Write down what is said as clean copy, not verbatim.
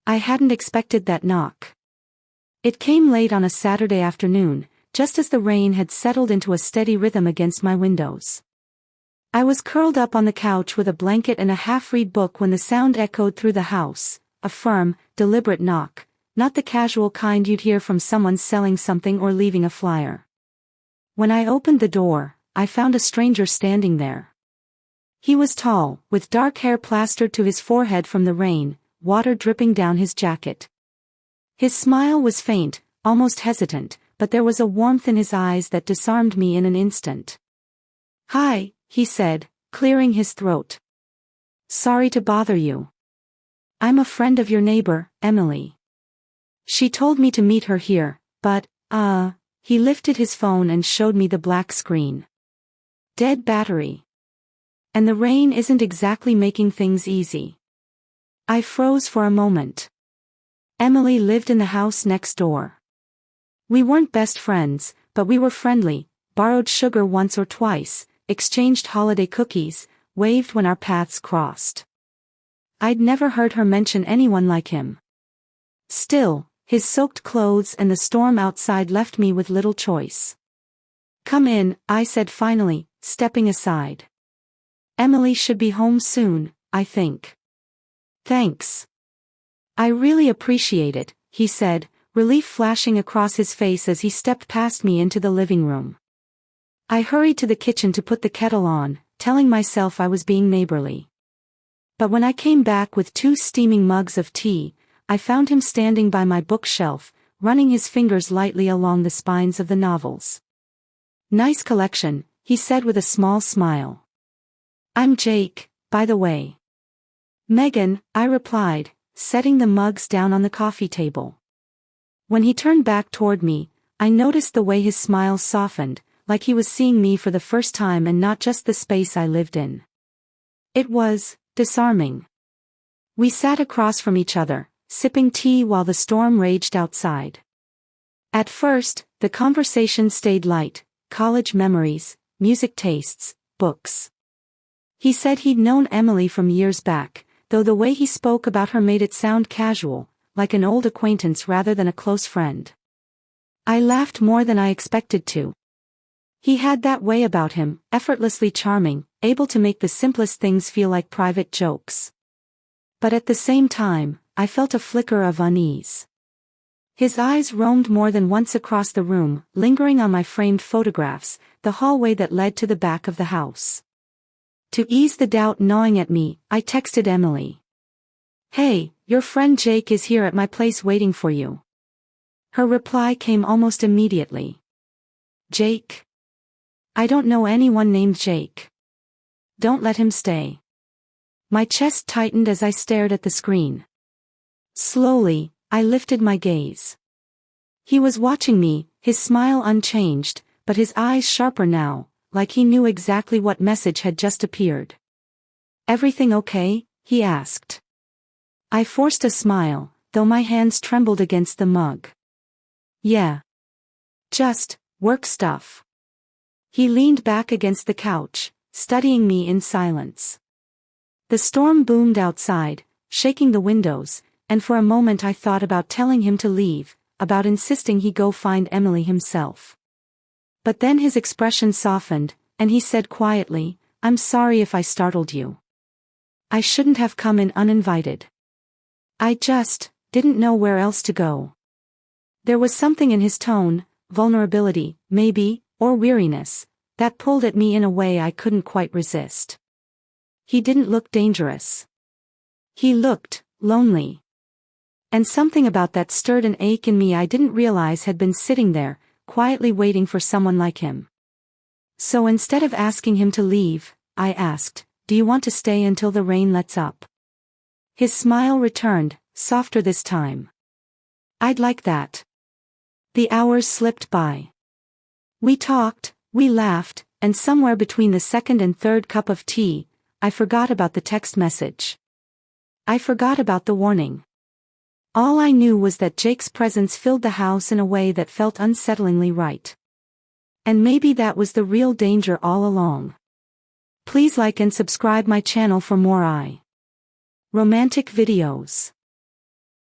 I hadn't expected that knock. It came late on a Saturday afternoon, just as the rain had settled into a steady rhythm against my windows. I was curled up on the couch with a blanket and a half-read book when the sound echoed through the house, a firm, deliberate knock, not the casual kind you'd hear from someone selling something or leaving a flyer. When I opened the door, I found a stranger standing there. He was tall, with dark hair plastered to his forehead from the rain, water dripping down his jacket. His smile was faint, almost hesitant, but there was a warmth in his eyes that disarmed me in an instant. "Hi," he said, clearing his throat. "Sorry to bother you. I'm a friend of your neighbor, Emily. She told me to meet her here, but, he lifted his phone and showed me the black screen. Dead battery. And the rain isn't exactly making things easy." I froze for a moment. Emily lived in the house next door. We weren't best friends, but we were friendly, borrowed sugar once or twice, exchanged holiday cookies, waved when our paths crossed. I'd never heard her mention anyone like him. Still, his soaked clothes and the storm outside left me with little choice. "Come in," I said finally, stepping aside. "Emily should be home soon, I think." "Thanks. I really appreciate it," he said, relief flashing across his face as he stepped past me into the living room. I hurried to the kitchen to put the kettle on, telling myself I was being neighborly. But when I came back with 2 steaming mugs of tea, I found him standing by my bookshelf, running his fingers lightly along the spines of the novels. "Nice collection," he said with a small smile. "I'm Jake, by the way." "Megan," I replied, setting the mugs down on the coffee table. When he turned back toward me, I noticed the way his smile softened, like he was seeing me for the first time and not just the space I lived in. It was disarming. We sat across from each other, sipping tea while the storm raged outside. At first, the conversation stayed light: college memories, music tastes, books. He said he'd known Emily from years back, though the way he spoke about her made it sound casual, like an old acquaintance rather than a close friend. I laughed more than I expected to. He had that way about him, effortlessly charming, able to make the simplest things feel like private jokes. But at the same time, I felt a flicker of unease. His eyes roamed more than once across the room, lingering on my framed photographs, the hallway that led to the back of the house. To ease the doubt gnawing at me, I texted Emily. "Hey, your friend Jake is here at my place waiting for you." Her reply came almost immediately. "Jake? I don't know anyone named Jake. Don't let him stay." My chest tightened as I stared at the screen. Slowly, I lifted my gaze. He was watching me, his smile unchanged, but his eyes sharper now, like he knew exactly what message had just appeared. "Everything okay?" he asked. I forced a smile, though my hands trembled against the mug. "Yeah. Just work stuff." He leaned back against the couch, studying me in silence. The storm boomed outside, shaking the windows, and for a moment I thought about telling him to leave, about insisting he go find Emily himself. But then his expression softened, and he said quietly, "I'm sorry if I startled you. I shouldn't have come in uninvited. I just didn't know where else to go." There was something in his tone, vulnerability, maybe, or weariness, that pulled at me in a way I couldn't quite resist. He didn't look dangerous. He looked lonely. And something about that stirred an ache in me I didn't realize had been sitting there, quietly waiting for someone like him. So instead of asking him to leave, I asked, "Do you want to stay until the rain lets up?" His smile returned, softer this time. "I'd like that." The hours slipped by. We talked, we laughed, and somewhere between the second and third cup of tea, I forgot about the text message. I forgot about the warning. All I knew was that Jake's presence filled the house in a way that felt unsettlingly right. And maybe that was the real danger all along. Please like and subscribe my channel for more romantic videos.